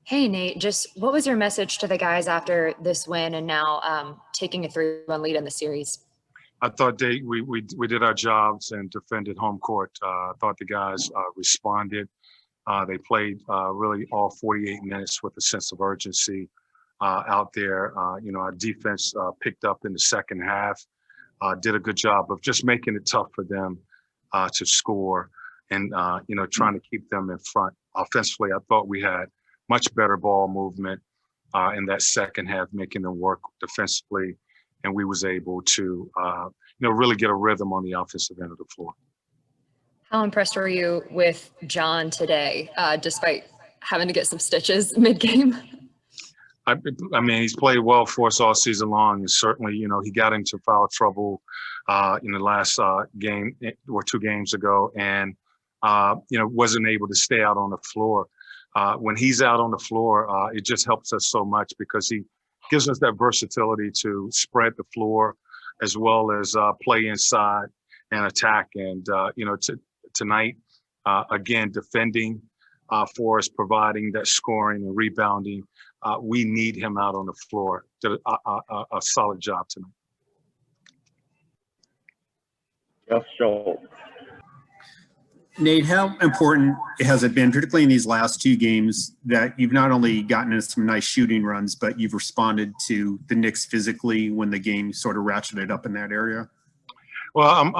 Hey, Nate, just what was your message to the guys after this win and now taking a 3-1 lead in the series? I thought we did our jobs and defended home court. I thought the guys responded. They played really all 48 minutes with a sense of urgency out there. Our defense picked up in the second half, did a good job of just making it tough for them to score and, trying to keep them in front. Offensively, I thought we had much better ball movement in that second half, making them work defensively. And we was able to, really get a rhythm on the offensive end of the floor. How impressed were you with John today, despite having to get some stitches mid-game? I mean, he's played well for us all season long, and certainly, he got into foul trouble in the last game or 2 games ago, and wasn't able to stay out on the floor. When he's out on the floor, it just helps us so much because he gives us that versatility to spread the floor as well as play inside and attack. And tonight, again, defending for us, providing that scoring and rebounding. We need him out on the floor. Did a solid job tonight. Jeff Schultz. Nate, how important has it been, particularly in these last 2 games, that you've not only gotten into some nice shooting runs, but you've responded to the Knicks physically when the game sort of ratcheted up in that area? Well,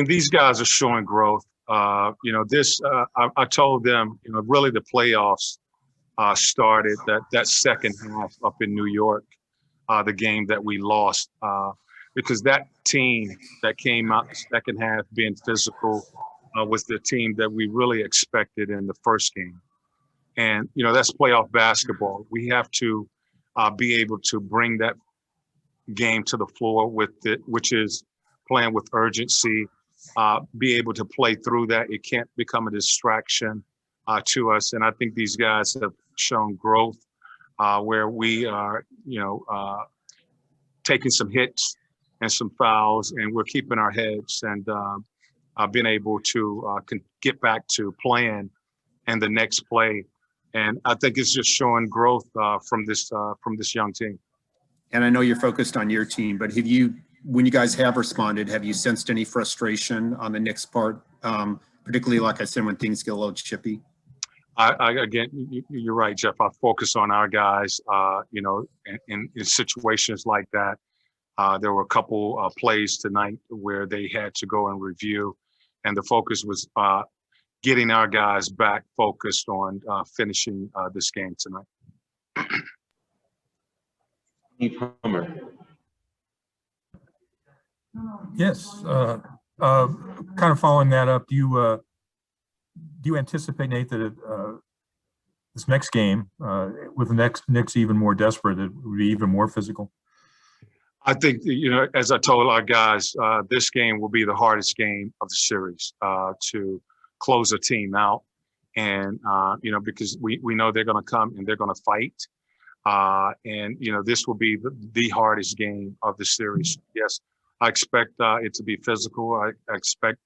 these guys are showing growth. I told them, really the playoffs started that second half up in New York, the game that we lost, because that team that came out the second half being physical was the team that we really expected in the first game. And, that's playoff basketball. We have to be able to bring that game to the floor which is playing with urgency, be able to play through that. It can't become a distraction to us. And I think these guys have shown growth where we are, taking some hits and some fouls, and we're keeping our heads and been able to get back to playing and the next play. And I think it's just showing growth from this young team. And I know you're focused on your team, but when you guys have responded, have you sensed any frustration on the Knicks' part, particularly, like I said, when things get a little chippy? Again, you're right, Jeff. I focus on our guys, in situations like that. There were a couple plays tonight where they had to go and review, and the focus was getting our guys back focused on finishing this game tonight. Steve Hummer. Yes, kind of following that up, do you anticipate, Nate, that this next game, with the Knicks even more desperate, it would be even more physical? I think, as I told our guys, this game will be the hardest game of the series to close a team out. And, because we know they're going to come and they're going to fight. And, this will be the hardest game of the series. Yes, I expect it to be physical. I expect,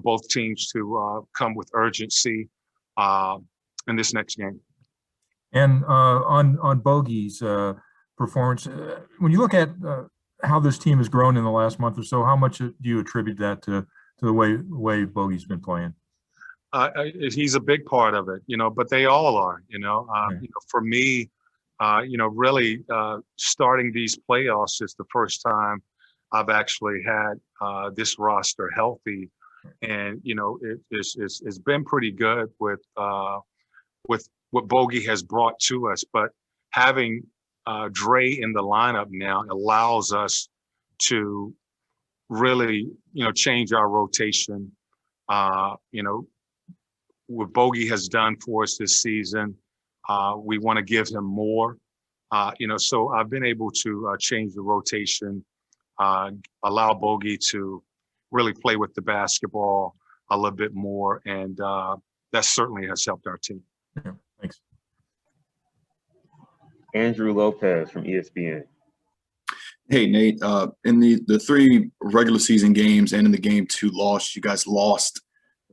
both teams to come with urgency in this next game. And on Bogey's performance, when you look at how this team has grown in the last month or so, how much do you attribute that to the way Bogey's been playing? He's a big part of it, but they all are. For me, really starting these playoffs is the first time I've actually had this roster healthy, and it's been pretty good with what Bogey has brought to us. But having Dre in the lineup now allows us to really, change our rotation. What Bogey has done for us this season, we want to give him more. So I've been able to change the rotation, allow Bogey to really play with the basketball a little bit more, and that certainly has helped our team. Yeah, thanks. Andrew Lopez from ESPN. Hey, Nate, in the 3 regular season games and in the game 2 loss, you guys lost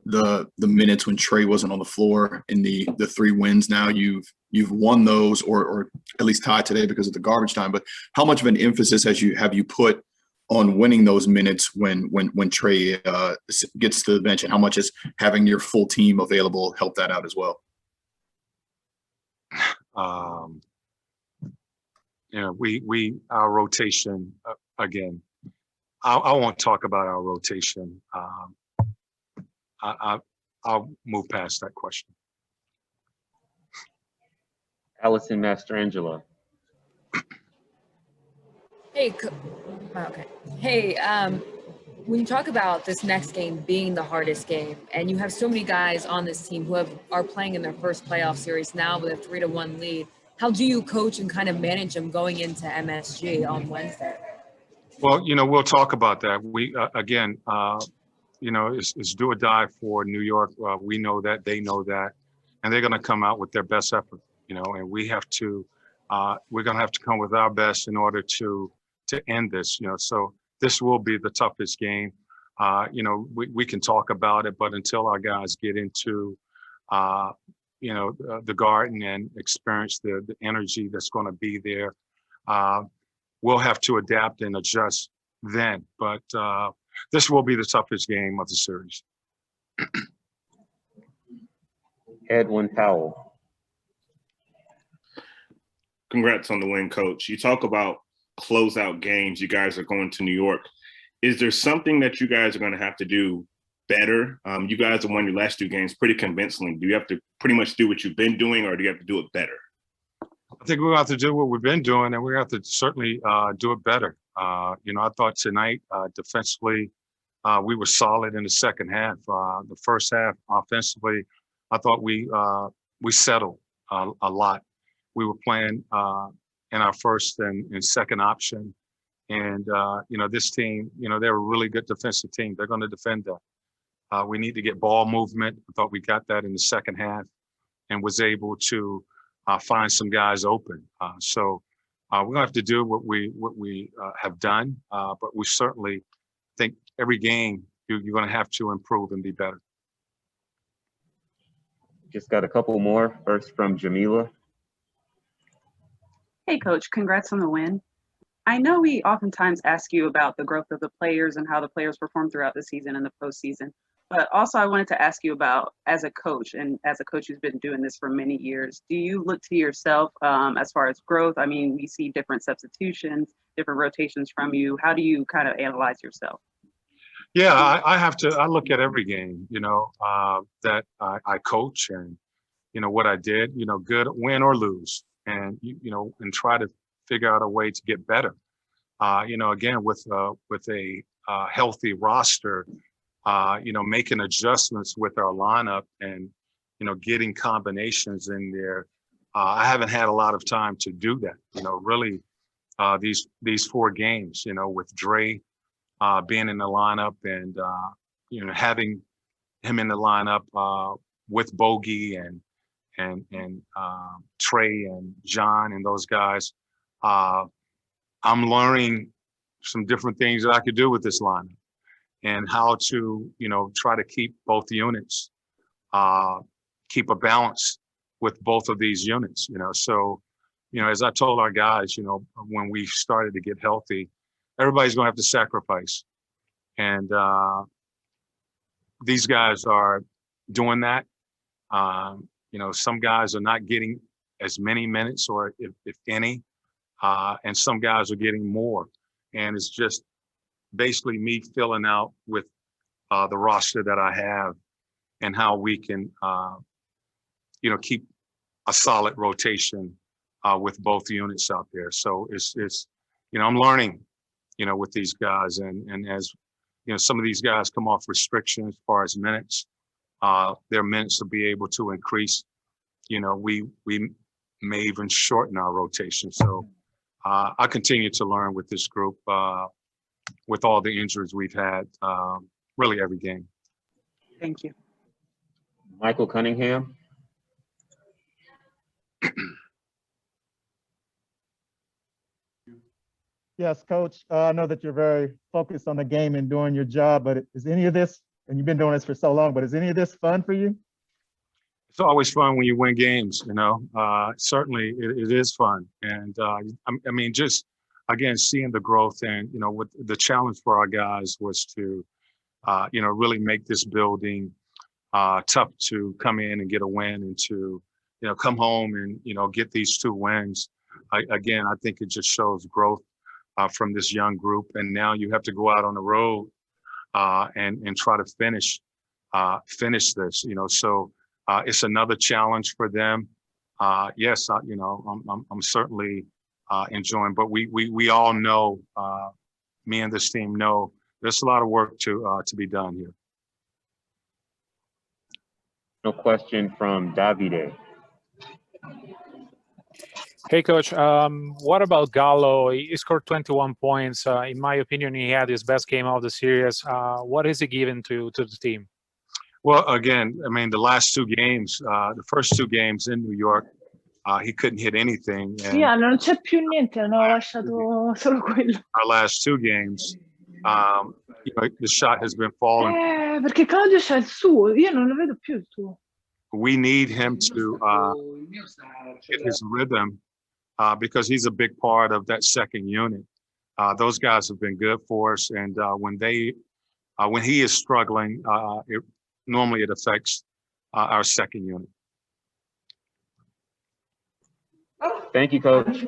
the minutes when Trey wasn't on the floor in the 3 wins. Now you've won those, or at least tied today because of the garbage time. But how much of an emphasis have you put on winning those minutes when Trey gets to the bench, and how much is having your full team available help that out as well? Our rotation again. I won't talk about our rotation. I'll move past that question. Allison Mastrangelo. Hey, okay. Hey, when you talk about this next game being the hardest game, and you have so many guys on this team who are playing in their first playoff series now with a 3-1 lead, how do you coach and kind of manage them going into MSG on Wednesday? Well, we'll talk about that. We again, it's do or die for New York. We know that, they know that, and they're going to come out with their best effort. And we have to. We're going to have to come with our best in order to end this. So this will be the toughest game. We can talk about it, but until our guys get into, the Garden and experience the energy that's going to be there, we'll have to adapt and adjust then. But this will be the toughest game of the series. Edwin Powell. Congrats on the win, Coach. You talk about closeout games. You guys are going to New York. Is there something that you guys are going to have to do better? You guys have won your last 2 games pretty convincingly. Do you have to pretty much do what you've been doing, or do you have to do it better? I think we'll have to do what we've been doing, and we have to certainly do it better. I thought tonight defensively, we were solid in the second half. The first half offensively, I thought we settled a lot. We were playing in our first and second option. And, this team, they're a really good defensive team. They're going to defend that. We need to get ball movement. I thought we got that in the second half and was able to find some guys open. So we're going to have to do what we have done. But we certainly think every game you're going to have to improve and be better. Just got a couple more. First from Jamila. Hey, Coach, congrats on the win. I know we oftentimes ask you about the growth of the players and how the players perform throughout the season and the postseason, but also I wanted to ask you about, as a coach, and as a coach who's been doing this for many years, do you look to yourself as far as growth? I mean, we see different substitutions, different rotations from you. How do you kind of analyze yourself? Yeah, I look at every game, that I coach and, what I did, good, win or lose. And and try to figure out a way to get better. Again, with a healthy roster, making adjustments with our lineup and getting combinations in there. I haven't had a lot of time to do that. Really, these 4 games. With Dre being in the lineup and having him in the lineup with Bogey and Trey and John and those guys. I'm learning some different things that I could do with this lineup and how to, try to keep both units, keep a balance with both of these units, So, as I told our guys, when we started to get healthy, everybody's going to have to sacrifice. And these guys are doing that. Some guys are not getting as many minutes, or if any, and some guys are getting more. And it's just basically me filling out with the roster that I have and how we can, keep a solid rotation with both units out there. So it's I'm learning, with these guys, and as some of these guys come off restrictions as far as minutes. Their minutes will be able to increase. We may even shorten our rotation. So I continue to learn with this group, with all the injuries we've had, really every game. Thank you. Michael Cunningham. Yes, Coach. I know that you're very focused on the game and doing your job, but is any of this and you've been doing this for so long, but is any of this fun for you? It's always fun when you win games, you know. Certainly it is fun. And I mean, just again, seeing the growth and, you know, what the challenge for our guys was to, you know, really make this building tough to come in and get a win and to, you know, come home and, you know, get these 2 wins. Again, I think it just shows growth from this young group. And now you have to go out on the road and try to finish this, you know. So it's another challenge for them. Yes, you know, I'm certainly enjoying, but we all know, me and this team know there's a lot of work to be done here. No question from Davide. Hey, Coach. What about Gallo? He scored 21 points. In my opinion, he had his best game of the series. What is he giving to the team? Well, again, I mean, the last 2 games, the first 2 games in New York, he couldn't hit anything. And Sì, non c'è più niente, hanno lasciato solo quello. our last 2 games, you know, the shot has been falling. Perché Claudio c'ha il suo, io non lo vedo più il suo. We need him to get his rhythm because he's a big part of that second unit. Those guys have been good for us, and when he is struggling, normally it affects our second unit. Thank you, Coach.